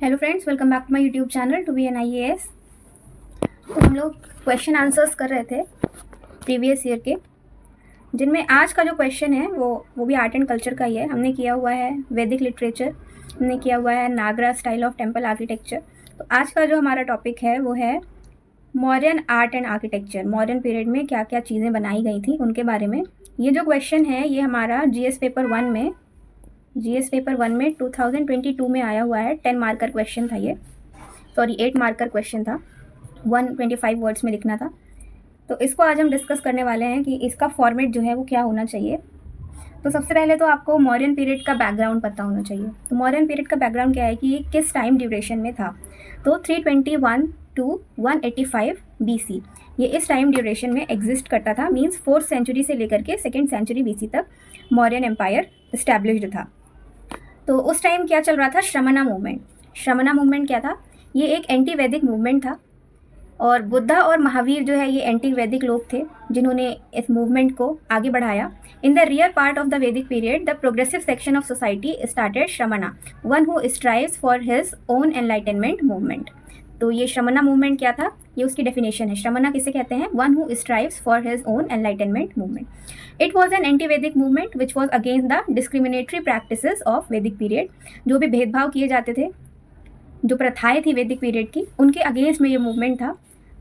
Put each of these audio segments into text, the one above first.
Hello friends, welcome back to my YouTube channel to be an IAS। तो हम लोग question answers कर रहे थे प्रीवियस ईयर के, जिनमें आज का जो क्वेश्चन है वो भी आर्ट एंड कल्चर का ही है। हमने किया हुआ है वैदिक लिटरेचर, हमने किया हुआ है नागरा स्टाइल ऑफ टेम्पल आर्किटेक्चर। तो आज का जो हमारा टॉपिक है वो है modern art and architecture. Modern period में क्या क्या चीज़ें बनाई गई थी उनके बारे में। ये जो क्वेश्चन है ये हमारा GS पेपर 1 में 2022 में आया हुआ है। 10 मार्कर क्वेश्चन था ये, सॉरी 8 मार्कर क्वेश्चन था, 125 वर्ड्स में लिखना था। तो इसको आज हम डिस्कस करने वाले हैं कि इसका फॉर्मेट जो है वो क्या होना चाहिए। तो सबसे पहले तो आपको मॉडर्न पीरियड का बैकग्राउंड पता होना चाहिए। तो मॉडर्न पीरियड का बैकग्राउंड क्या है कि ये किस टाइम ड्यूरेशन में था। तो 321 टू 185 BC ये इस टाइम ड्यूरेशन में एग्जिस्ट करता था। मीन्स 4th सेंचुरी से लेकर के 2nd सेंचुरी BC तक मौर्यन एम्पायर इस्टेब्लिश्ड था। तो उस टाइम क्या चल रहा था? श्रमणा मूवमेंट। श्रमणा मूवमेंट क्या था? ये एक एंटी वैदिक मूवमेंट था और बुद्धा और महावीर जो है ये एंटी वैदिक लोग थे जिन्होंने इस मूवमेंट को आगे बढ़ाया। In the rear part of the Vedic period the progressive section of society started Shramana, one who strives for his own enlightenment movement. तो ये श्रमणा मूवमेंट क्या था, ये उसकी डेफिनेशन है। श्रमणा किसे कहते हैं? One who strives for his own enlightenment movement. It was an anti Vedic movement which was against the discriminatory practices of Vedic period. जो भी भेदभाव किए जाते थे, जो प्रथाएं थी वैदिक पीरियड की, उनके अगेंस्ट में ये मूवमेंट था।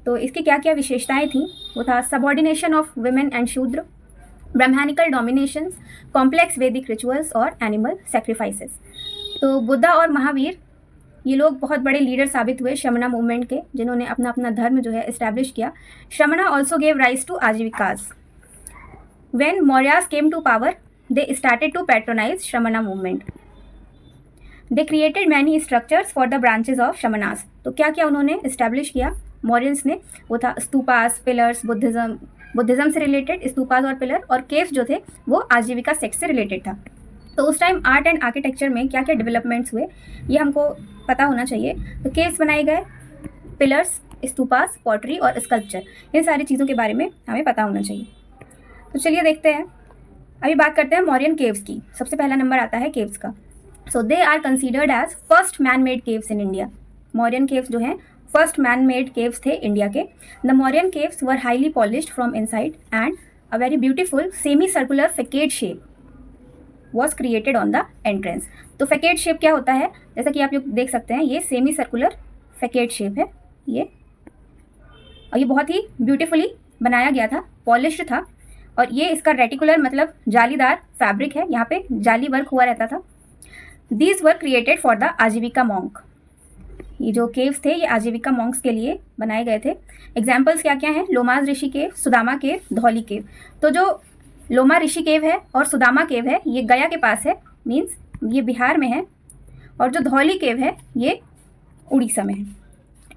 तो इसकी क्या क्या विशेषताएं थी? वो था सबऑर्डिनेशन ऑफ वुमेन एंड शूद्र, ब्राह्मणिकल डोमिनेशंस, कॉम्प्लेक्स वैदिक रिचुअल्स और एनिमल सेक्रीफाइसेस। तो बुद्धा और महावीर ये लोग बहुत बड़े लीडर साबित हुए श्रमणा मूवमेंट के, जिन्होंने अपना अपना धर्म जो है इस्टेब्लिश किया। Shramana also gave rise to Ajivikas. When Mauryas came to power they started to patronise Shramana movement. They created many structures for the branches of Shramanas. तो क्या क्या उन्होंने इस्टेब्लिश किया मौर्यंस ने? वो था स्तूपास, पिलर्स, बुद्धिज्म से रिलेटेड स्तूपास और पिलर, और केव्स जो थे वो आजीविका सेक्ट से रिलेटेड था। तो उस टाइम आर्ट एंड आर्किटेक्चर में क्या क्या डेवलपमेंट्स हुए ये हमको पता होना चाहिए। तो केव्स बनाए गए, पिलर्स, स्तूपास, पॉटरी और स्कल्पचर, इन सारी चीज़ों के बारे में हमें पता होना चाहिए। तो चलिए देखते हैं। अभी बात करते हैं मौर्यन केव्स की। सबसे पहला नंबर आता है केव्स का। So they are considered as first man made caves in India. Mauryan caves जो हैं फर्स्ट मैन मेड केव्स थे इंडिया के। The Mauryan caves were highly polished from inside and a very beautiful semi circular facade shape was created on the entrance. तो facade shape क्या होता है? जैसा कि आप लोग देख सकते हैं, ये सेमी सर्कुलर फैकेड शेप है ये, और ये बहुत ही ब्यूटीफुली बनाया गया था, पॉलिश्ड था। और ये इसका रेटिकुलर मतलब जालीदार फैब्रिक है, यहाँ पे जाली वर्क हुआ रहता था। These were created for the आजीविका मॉन्क। ये जो केव्स थे ये आजीविका मॉन्क्स के लिए बनाए गए थे। एग्जाम्पल्स क्या क्या हैं? लोमाज ऋषि केव, सुदामा केव, धौली केव। तो जो लोमा ऋषि केव है और सुदामा केव है ये गया के पास है, मीन्स ये बिहार में है, और जो धौली केव है ये उड़ीसा में है।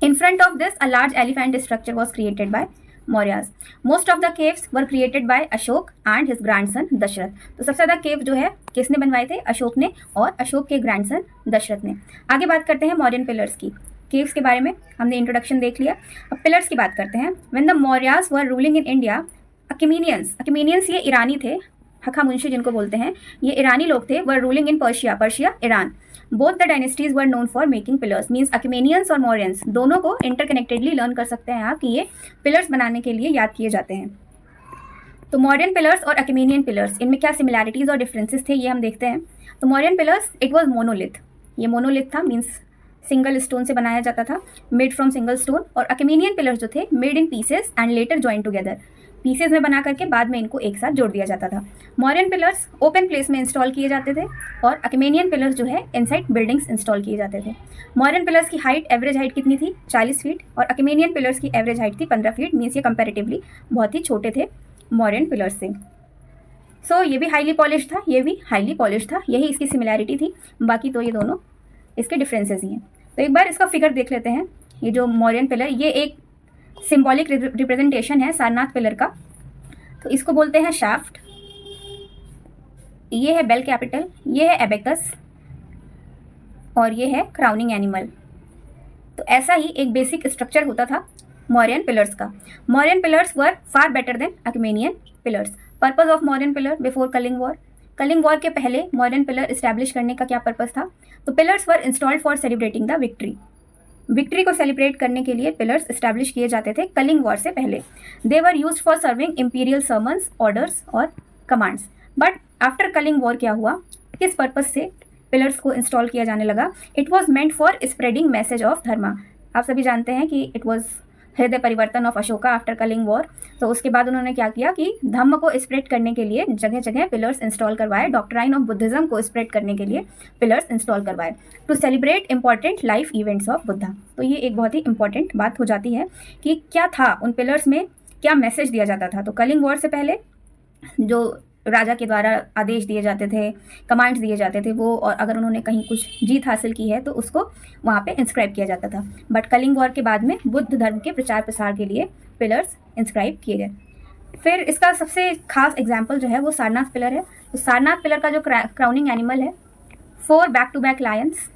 In front of this a large elephant structure was created by Mauryas. Most of the caves were created by Ashok and his grandson Dasharath. तो सबसे ज़्यादा केव जो है किसने बनवाए थे? अशोक ने और अशोक के ग्रैंडसन दशरथ ने। आगे बात करते हैं मौर्यन पिलर्स की। केव्स के बारे में हमने इंट्रोडक्शन देख लिया, अब पिलर्स की बात करते हैं। When the Mauryas were ruling in India, Achaemenians ये ईरानी थे, हखामुंशी जिनको बोलते हैं, ये ईरानी लोग थे, were ruling in Persia, Iran. Both the dynasties were known for making pillars. Means Achaemenians और मौर्यंस दोनों को इंटरकनेक्टेडली लर्न कर सकते हैं आप कि ये पिलर्स बनाने के लिए याद किए जाते हैं। तो मौर्यन पिलर्स और अकेमेनियन पिलर्स, इनमें क्या सिमिलैरिटीज और डिफरेंसेस थे ये हम देखते हैं। तो Mauryan pillars it was monolith, ये मोनोलिथ था, मीन्स सिंगल स्टोन से बनाया जाता था, मेड फ्रॉम सिंगल स्टोन। और अकेमेनियन पिलर्स जो थे made in pieces and later join together, pieces में बना करके बाद में इनको एक साथ जोड़ दिया जाता था। मौर्यन पिलर्स ओपन प्लेस में इंस्टॉल किए जाते थे और अकेमेनियन पिलर्स जो है इनसाइड बिल्डिंग्स इंस्टॉल किए जाते थे। मौर्यन पिलर्स की हाइट, एवरेज हाइट कितनी थी? 40 फीट, और अकेमेनियन पिलर्स की एवरेज हाइट थी 15 फीट। मीन्स ये कंपेरेटिवली बहुत ही छोटे थे मौर्यन पिलर्स से। सो ये भी हाईली पॉलिश था, ये भी हाईली पॉलिश था, यही इसकी सिमिलैरिटी थी। बाकी तो ये दोनों इसके डिफरेंसेस ही हैं। तो एक बार इसका फिगर देख लेते हैं। ये जो मौर्यन पिलर, ये एक सिंबॉलिक रिप्रेजेंटेशन है सारनाथ पिलर का। तो इसको बोलते हैं शाफ्ट, ये है बेल कैपिटल, ये है एबेकस, और ये है क्राउनिंग एनिमल। तो ऐसा ही एक बेसिक स्ट्रक्चर होता था मौर्यन पिलर्स का। Mauryan pillars were far better than Achaemenian pillars. Purpose of Mauryan pillar before Kalinga war, Kalinga war के पहले मॉडर्न पिलर इस्टेब्लिश करने का क्या पर्पस था? तो pillars were installed for celebrating the victory को सेलिब्रेट करने के लिए पिलर्स इस्टेब्लिश किए जाते थे कलिंग वॉर से पहले। They were used for serving imperial sermons, orders और commands. But after Kalinga war क्या हुआ, किस पर्पस से पिलर्स को इंस्टॉल किया जाने लगा? It was meant for spreading message of dharma. आप सभी जानते हैं कि इट वॉज हृदय परिवर्तन of Ashoka after Kalinga war. तो उसके बाद उन्होंने क्या किया कि धम्म को स्प्रेड करने के लिए जगह जगह पिलर्स इंस्टॉल करवाए, डॉक्ट्राइन ऑफ बुद्धिज्म को स्प्रेड करने के लिए पिलर्स इंस्टॉल करवाए to celebrate important life events of Buddha. तो ये एक बहुत ही इंपॉर्टेंट बात हो जाती है कि क्या था उन पिलर्स में, क्या मैसेज दिया जाता था। तो कलिंग वॉर से पहले जो राजा के द्वारा आदेश दिए जाते थे, कमांड्स दिए जाते थे, वो, और अगर उन्होंने कहीं कुछ जीत हासिल की है तो उसको वहाँ पे इंस्क्राइब किया जाता था। बट कलिंग वॉर के बाद में बुद्ध धर्म के प्रचार प्रसार के लिए पिलर्स इंस्क्राइब किए गए। फिर इसका सबसे खास एग्जाम्पल जो है वो सारनाथ पिलर है। तो सारनाथ पिलर का जो क्राउनिंग एनिमल है 4 बैक टू बैक लायंस,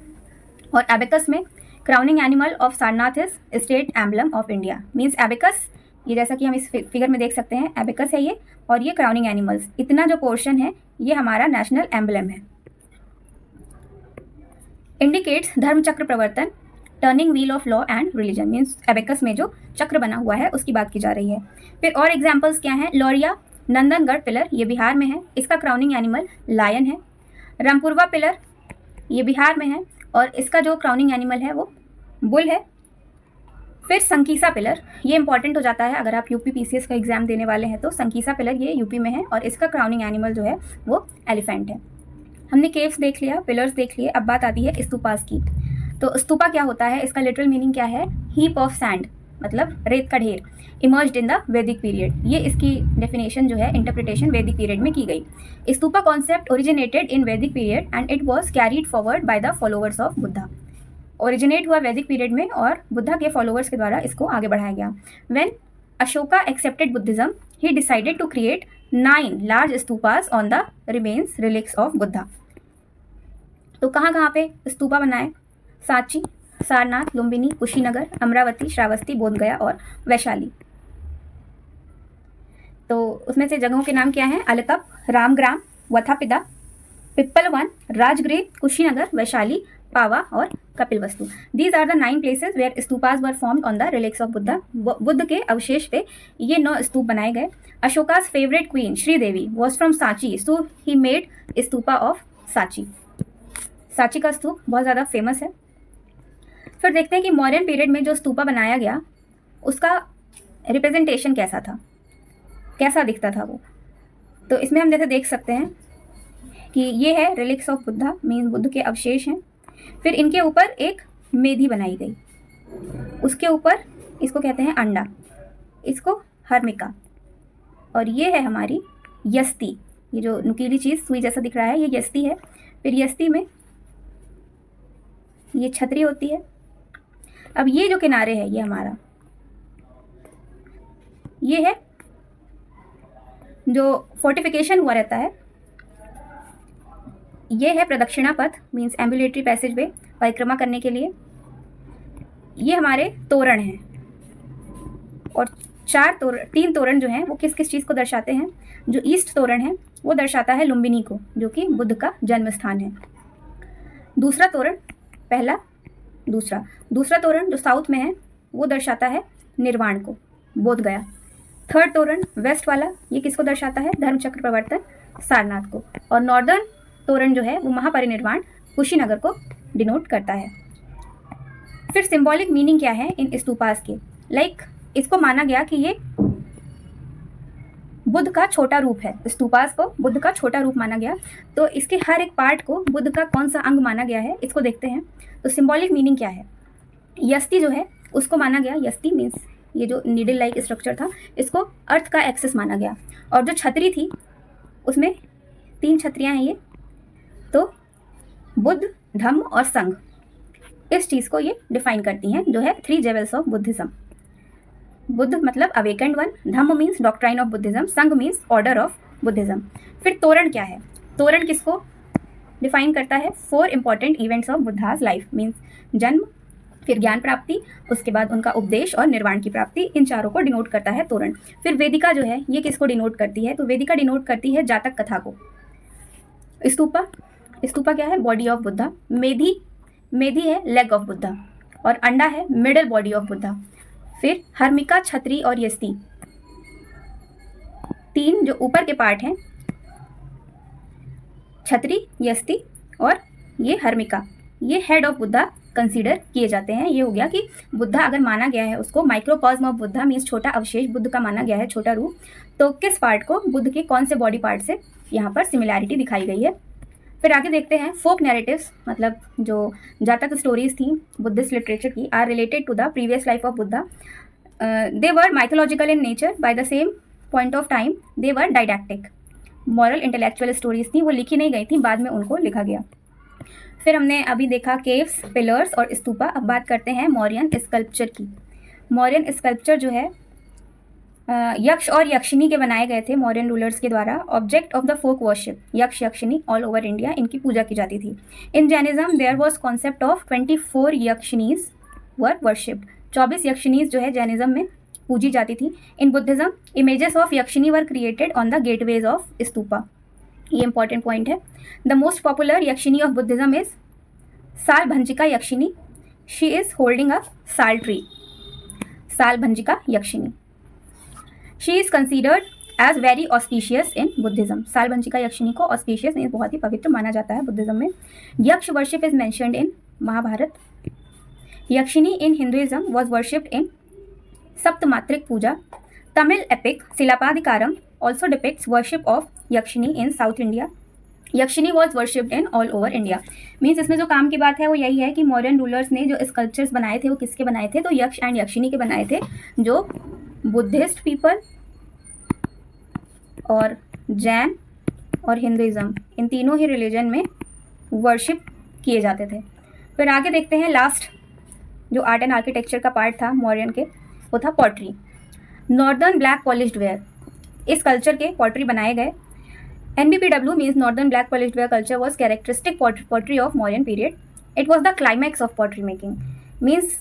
और एबेकस में crowning animal of Sarnath is state emblem of India. Means abacus, ये जैसा कि हम इस फिगर में देख सकते हैं, एबेकस है ये, और ये क्राउनिंग एनिमल्स, इतना जो पोर्शन है ये हमारा नेशनल एम्बलम है। इंडिकेट्स धर्म चक्र प्रवर्तन, turning wheel of law and religion. Means abacus में जो चक्र बना हुआ है उसकी बात की जा रही है। फिर और एग्जाम्पल्स क्या हैं? लौरिया नंदनगढ़ पिलर, ये बिहार में है, इसका क्राउनिंग एनिमल लायन है। रामपुरवा पिलर, ये बिहार में है, और इसका जो क्राउनिंग एनिमल है वो बुल है। फिर संकीसा पिलर, ये इंपॉर्टेंट हो जाता है अगर आप यूपी पीसीएस का एग्जाम देने वाले हैं तो संकीसा पिलर ये यूपी में है, और इसका क्राउनिंग एनिमल जो है वो एलिफेंट है। हमने केव्स देख लिया, पिलर्स देख लिए, अब बात आती है स्तूपास की। तो स्तूपा क्या होता है, इसका लिटरल मीनिंग क्या है? हीप ऑफ सैंड, मतलब रेत का ढेर, emerged in the Vedic period. ये इसकी डेफिनेशन जो है, इंटरप्रिटेशन वैदिक पीरियड में की गई। स्तूपा कॉन्सेप्ट ओरिजिनेटेड इन वैदिक period and it was carried forward by the followers of Buddha. Originate हुआ वैदिक पीरियड में और बुद्धा के फॉलोअर्स के द्वारा इसको आगे बढ़ाया गया। When Ashoka accepted Buddhism he decided to create 9 large stupas on the remains relics of Buddha. तो कहाँ कहाँ पे स्तूपा बनाए? सांची, सारनाथ, लुम्बिनी, कुशीनगर, अमरावती, श्रावस्ती, बोधगया और वैशाली। तो उसमें से जगहों के नाम क्या हैं? अलकप, रामग्राम, वथापिदा, पिप्पलवन, राजगृह, कुशीनगर, वैशाली, पावा और Kapilavastu. These are the 9 places where stupas were formed on the relics of Buddha. Buddha के अवशेष पे ये 9 स्तूप बनाए गए। Ashoka's favourite queen Sridevi was from Sanchi, so he made stupa of Sanchi. Sanchi का स्तूप बहुत ज़्यादा फेमस है। फिर देखते हैं कि मॉडर्न पीरियड में जो स्तूपा बनाया गया उसका रिप्रेजेंटेशन कैसा था, कैसा दिखता था वो। तो इसमें हम जैसे देख सकते हैं कि ये है relics of Buddha, means Buddha के अवशेष हैं। फिर इनके ऊपर एक मेधी बनाई गई, उसके ऊपर इसको कहते हैं अंडा, इसको हर्मिका, और ये है हमारी यस्ती। ये जो नुकीली चीज़ सुई जैसा दिख रहा है ये यस्ती है। फिर यस्ती में ये छतरी होती है। अब ये जो किनारे है ये हमारा, ये है जो फोर्टिफिकेशन हुआ रहता है, ये है प्रदक्षिणा पथ, मीन्स एम्बुलेटरी पैसेज वे, परिक्रमा करने के लिए। ये हमारे तोरण हैं, और 3 तोरण जो हैं वो किस किस चीज़ को दर्शाते हैं? जो ईस्ट तोरण है वो दर्शाता है लुम्बिनी को, जो कि बुद्ध का जन्म स्थान है। दूसरा तोरण, पहला, दूसरा तोरण जो साउथ में है वो दर्शाता है निर्वाण को, बोधगया। थर्ड तोरण वेस्ट वाला, ये किसको दर्शाता है? धर्मचक्र प्रवर्तन, सारनाथ को। और नॉर्दर्न तोरण जो है वो महापरिनिर्वाण, कुशीनगर को डिनोट करता है। फिर सिंबॉलिक मीनिंग क्या है इन स्तूपास के? लाइक इसको माना गया कि ये बुद्ध का छोटा रूप है, स्तूपास को बुद्ध का छोटा रूप माना गया। तो इसके हर एक पार्ट को बुद्ध का कौन सा अंग माना गया है इसको देखते हैं। तो सिंबॉलिक मीनिंग क्या है? यस्ती जो है उसको माना गया, यस्ती मीन्स ये जो नीडल लाइक स्ट्रक्चर था इसको अर्थ का एक्सेस माना गया। और जो छतरी थी उसमें 3 छतरियाँ हैं ये, तो बुद्ध, धम्म और संघ इस चीज़ को ये डिफाइन करती हैं, जो है 3 जेवल्स ऑफ बुद्धिज्म। बुद्ध मतलब awakened one, Dhamma means doctrine of Buddhism, Sangha means order of Buddhism. फिर तोरण क्या है? तोरण किसको डिफाइन करता है? 4 important events of Buddha's life, means जन्म, फिर ज्ञान प्राप्ति, उसके बाद उनका उपदेश और निर्वाण की प्राप्ति, इन चारों को डिनोट करता है तोरण। फिर वेदिका जो है ये किसको डिनोट करती है? तो वेदिका डिनोट करती है जातक कथा को। स्तूपा, स्तूपा क्या है? Body of Buddha. मेधी, मेधी है लेग ऑफ बुद्धा। और अंडा है मिडल बॉडी ऑफ बुद्धा। फिर हर्मिका, छतरी और यस्ती, तीन जो ऊपर के पार्ट हैं, छतरी, यस्ती और ये हर्मिका, ये हेड ऑफ बुद्धा कंसीडर किए जाते हैं। ये हो गया कि बुद्धा अगर माना गया है उसको माइक्रोकॉस्म ऑफ बुद्धा मीन्स छोटा अवशेष बुद्ध का माना गया है, छोटा रूप, तो किस पार्ट को बुद्ध के कौन से बॉडी पार्ट से यहाँ पर सिमिलैरिटी दिखाई गई है। फिर आगे देखते हैं फोक नैरेटिव्स, मतलब जो जातक स्टोरीज थी बुद्धिस्ट लिटरेचर की, are related to the previous life of Buddha. They were mythological in nature, by the same point of time they were didactic. Moral intellectual stories थी, वो लिखी नहीं गई थी, बाद में उनको लिखा गया। फिर हमने अभी देखा केव्स, पिलर्स और स्तूपा। अब बात करते हैं मौर्यन स्कल्पचर की। मौर्यन स्कल्पचर जो है यक्ष और यक्षिनी के बनाए गए थे मौर्यन रूलर्स के द्वारा। Object of the folk worship, Yaksha Yakshini all over India इनकी पूजा की जाती थी। In Jainism there was concept of 24 yakshinis were worshipped. 24 yakshinis जो है जैनिज्म में पूजी जाती थी। In Buddhism images of yakshini were created on the gateways of stupa. ये इंपॉर्टेंट पॉइंट है। The most popular yakshini of Buddhism is Salabhanjika yakshini. She is holding a sal tree. Salabhanjika yakshini, she is considered as very auspicious in Buddhism. Salabhanjika yakshini को auspicious means बहुत ही पवित्र माना जाता है Buddhism में। Yaksha worship is mentioned in Mahabharata. Yakshini in Hinduism was worshipped in Saptamatrika पूजा। Tamil epic Silappatikaram also depicts worship of Yakshini in South India. Yakshini was worshipped in all over India. Means इसमें जो काम की बात है वो यही है कि मॉडर्न रूलर्स ने जो स्कल्पचर्स बनाए थे वो किसके बनाए थे? तो यक्ष एंड यक्षिनी के बनाए थे, जो बुद्धिस्ट पीपल और जैन और हिंदुइज्म इन तीनों ही रिलीजन में वर्शिप किए जाते थे। फिर आगे देखते हैं लास्ट जो आर्ट एंड आर्किटेक्चर का पार्ट था मौर्यन के, वो था pottery. Northern black polished ware, इस कल्चर के पॉटरी बनाए गए। NBPW means northern black polished ware culture was characteristic pottery of Mauryan period. It was the climax of pottery making, means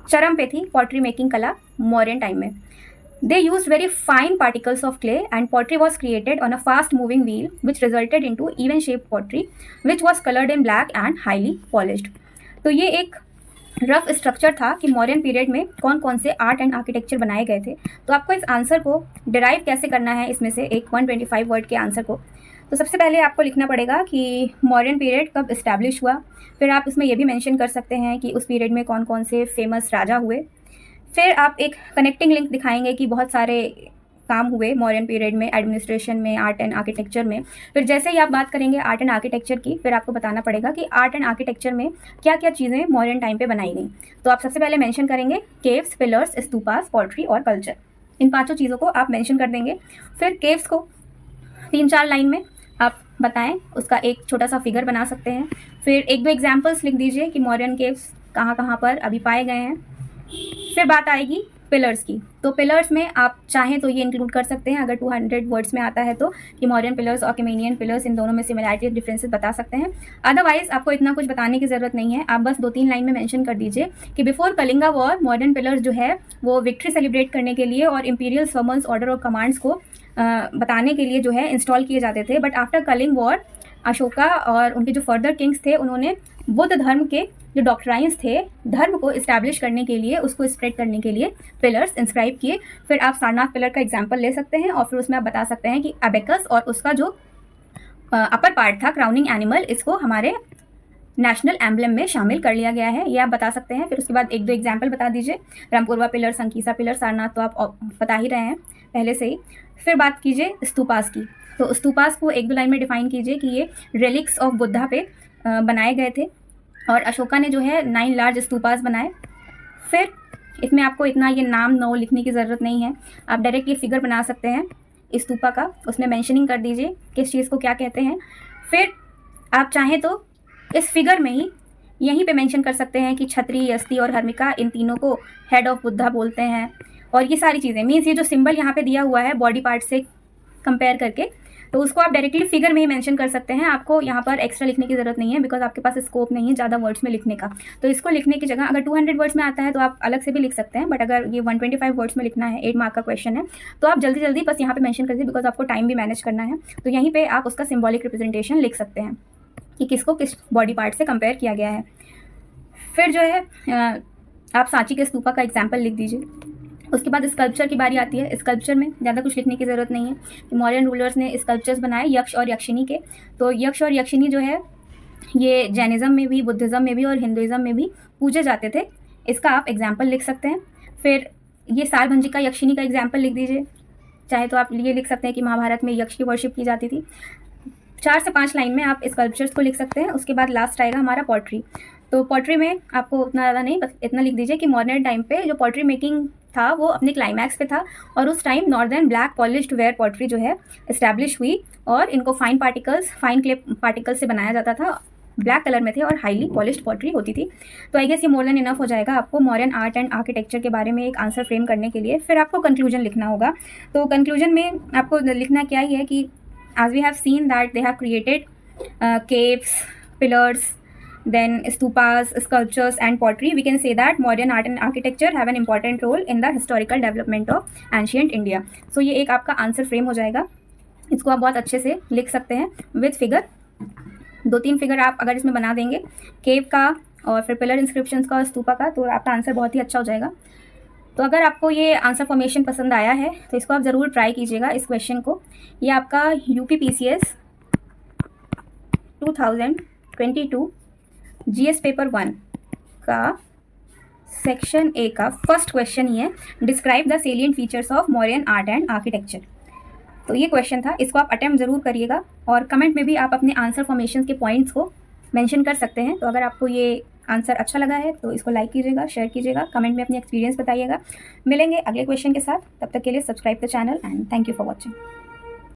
चरम पे थी पॉटरी मेकिंग कला मॉर्यन टाइम में। They use very fine particles of clay and pottery was created on a fast moving wheel which resulted in to even shape pottery which was coloured in black and highly polished. तो ये एक rough structure था कि Mauryan period में कौन कौन से art and architecture बनाए गए थे। तो आपको इस आंसर को डिराइव कैसे करना है इसमें से एक 125 वर्ड के आंसर को, तो सबसे पहले आपको लिखना पड़ेगा कि मॉर्यन पीरियड कब इस्टेब्लिश हुआ। फिर आप इसमें यह भी मेंशन कर सकते हैं कि उस पीरियड में कौन कौन से फेमस राजा हुए। फिर आप एक कनेक्टिंग लिंक दिखाएंगे कि बहुत सारे काम हुए मॉर्यन पीरियड में एडमिनिस्ट्रेशन में, आर्ट एंड आर्किटेक्चर में। फिर जैसे ही आप बात करेंगे आर्ट एंड आर्किटेक्चर की, फिर आपको बताना पड़ेगा कि आर्ट एंड आर्किटेक्चर में क्या क्या चीज़ें मॉर्यन टाइम पे बनाई गई। तो आप सबसे पहले मेंशन करेंगे केव्स, पिलर्स, स्तूपास, पॉटरी और कल्चर। इन पांचों चीज़ों को आप मेंशन कर देंगे। फिर केव्स को 3-4 लाइन में आप बताएं, उसका एक छोटा सा फिगर बना सकते हैं। फिर 1-2 एग्जाम्पल्स लिख दीजिए कि मॉर्यन केव्स कहाँ कहाँ पर अभी पाए गए हैं। फिर बात आएगी पिलर्स की, तो पिलर्स में आप चाहें तो ये इंक्लूड कर सकते हैं अगर 200 वर्ड्स में आता है तो, कि मॉर्यन पिलर्स और अकेमेनियन पिलर्स इन दोनों में सिमिलैरिटी डिफरेंसेस बता सकते हैं। अदरवाइज आपको इतना कुछ बताने की ज़रूरत नहीं है, आप बस 2-3 लाइन में मेंशन कर दीजिए कि before Kalinga war Mauryan pillars जो है वो विक्ट्री सेलिब्रेट करने के लिए और इंपीरियल समन्स, ऑर्डर और कमांड्स को बताने के लिए जो है इंस्टॉल किए जाते थे। But after Kalinga war Ashoka और उनके जो फर्दर किंग्स थे उन्होंने बुद्ध धर्म के जो डॉक्ट्राइंस थे, धर्म को इस्टेब्लिश करने के लिए, उसको स्प्रेड करने के लिए पिलर्स इंस्क्राइब किए। फिर आप सारनाथ पिलर का एग्जांपल ले सकते हैं और फिर उसमें आप बता सकते हैं कि अबेकस और उसका जो अपर पार्ट था क्राउनिंग एनिमल, इसको हमारे नेशनल एम्बलम में शामिल कर लिया गया है, ये आप बता सकते हैं। फिर उसके बाद 1-2 एग्जाम्पल बता दीजिए, रामपुरवा पिलर, संकीसा पिलर, सारनाथ तो आप बता ही रहे हैं पहले से ही। फिर बात कीजिए स्तूपास की, तो स्तूपास को 1-2 लाइन में डिफाइन कीजिए कि ये रिलिक्स ऑफ बुद्धा पे बनाए गए थे और अशोका ने जो है 9 लार्ज स्तूपास बनाए। फिर इसमें आपको इतना ये नाम नो लिखने की ज़रूरत नहीं है, आप डायरेक्ट ये फिगर बना सकते हैं स्तूपा का, उसमें मेंशनिंग कर दीजिए किस चीज़ को क्या कहते हैं। फिर आप चाहें तो इस फिगर में ही यहीं पे मेंशन कर सकते हैं कि छतरी, यस्ती और हर्मिका इन तीनों को हेड ऑफ बुद्धा बोलते हैं। और ये सारी चीज़ें मीन्स ये जो सिंबल यहाँ पे दिया हुआ है बॉडी पार्ट से कंपेयर करके, तो उसको आप डायरेक्टली फिगर में ही मेंशन कर सकते हैं। आपको यहाँ पर एक्स्ट्रा लिखने की ज़रूरत नहीं है, बिकॉज आपके पास स्कोप नहीं है ज़्यादा वर्ड्स में लिखने का। तो इसको लिखने की जगह अगर 200 वर्ड्स में आता है तो आप अलग से भी लिख सकते हैं, बट अगर ये 125 वर्ड्स में लिखना है, 8 मार्क का क्वेश्चन है, तो आप जल्दी जल्दी बस यहाँ पे मेंशन कर दीजिए, बिकॉज आपको टाइम भी मैनेज करना है। तो यहीं पे आप उसका सिंबॉलिक रिप्रेजेंटेशन लिख सकते हैं कि किसको किस बॉडी पार्ट से कंपेयर किया गया है। फिर जो है आप सांची के स्तूपा का एग्जाम्पल लिख दीजिए। उसके बाद स्कल्पचर की बारी आती है। स्कल्पचर में ज़्यादा कुछ लिखने की ज़रूरत नहीं है कि मौर्यन रूलर्स ने स्कल्पचर्स बनाए यक्ष और यक्षिनी के। तो यक्ष और यक्षिनी जो है ये जैनिज़्म में भी, बुद्धिज़्म में भी और हिंदुज़्म में भी पूजे जाते थे। इसका आप एग्जाम्पल लिख सकते हैं। फिर ये सालभंजिका यक्षिनी का एग्जाम्पल लिख दीजिए। चाहे तो आप ये लिख सकते हैं कि महाभारत में यक्ष की वर्शिप की जाती थी। 4 से 5 लाइन में आप स्कल्पचर्स को लिख सकते हैं। उसके बाद लास्ट आएगा हमारा पॉटरी। तो पॉटरी में आपको उतना ज़्यादा नहीं, बस इतना लिख दीजिए कि मॉडर्न टाइम पे जो पॉटरी मेकिंग था वो अपने क्लाइमैक्स पे था, और उस time northern black polished where pottery जो है इस्टेब्लिश हुई, और इनको फाइन क्ले पार्टिकल्स से बनाया जाता था, ब्लैक कलर में थे और हाईली पॉलिश्ड पॉटरी होती थी। तो आई गेस ये मोर देन इनफ हो जाएगा आपको मॉडर्न आर्ट एंड आर्किटेक्चर के बारे में एक आंसर फ्रेम करने के लिए। फिर आपको कंक्लूजन लिखना होगा। तो कंक्लूजन में आपको लिखना क्या ही है कि as we have seen that they have created caves, pillars, then stupas, sculptures and pottery, we can say that modern art and architecture have an important role in the historical development of ancient India. So ये एक आपका answer frame हो जाएगा। इसको आप बहुत अच्छे से लिख सकते हैं विद फिगर। 2-3 फिगर आप अगर इसमें बना देंगे, केव का और फिर पिलर इंस्क्रिप्शंस का और स्तूपा का, तो आपका आंसर बहुत ही अच्छा हो जाएगा। तो अगर आपको ये आंसर फॉर्मेशन पसंद आया है तो इसको आप ज़रूर ट्राई कीजिएगा इस क्वेश्चन को। ये आपका UPPCS 2022 GS पेपर 1 का सेक्शन A का फर्स्ट क्वेश्चन ही है, describe the salient features of Mauryan art and architecture. तो ये क्वेश्चन था, इसको आप अटेम्प्ट ज़रूर करिएगा और कमेंट में भी आप अपने आंसर फॉर्मेशन के पॉइंट्स को मेंशन कर सकते हैं। तो अगर आपको ये आंसर अच्छा लगा है तो इसको लाइक कीजिएगा, शेयर कीजिएगा, कमेंट में अपनी एक्सपीरियंस बताइएगा। मिलेंगे अगले क्वेश्चन के साथ, तब तक के लिए subscribe the channel and thank you for watching.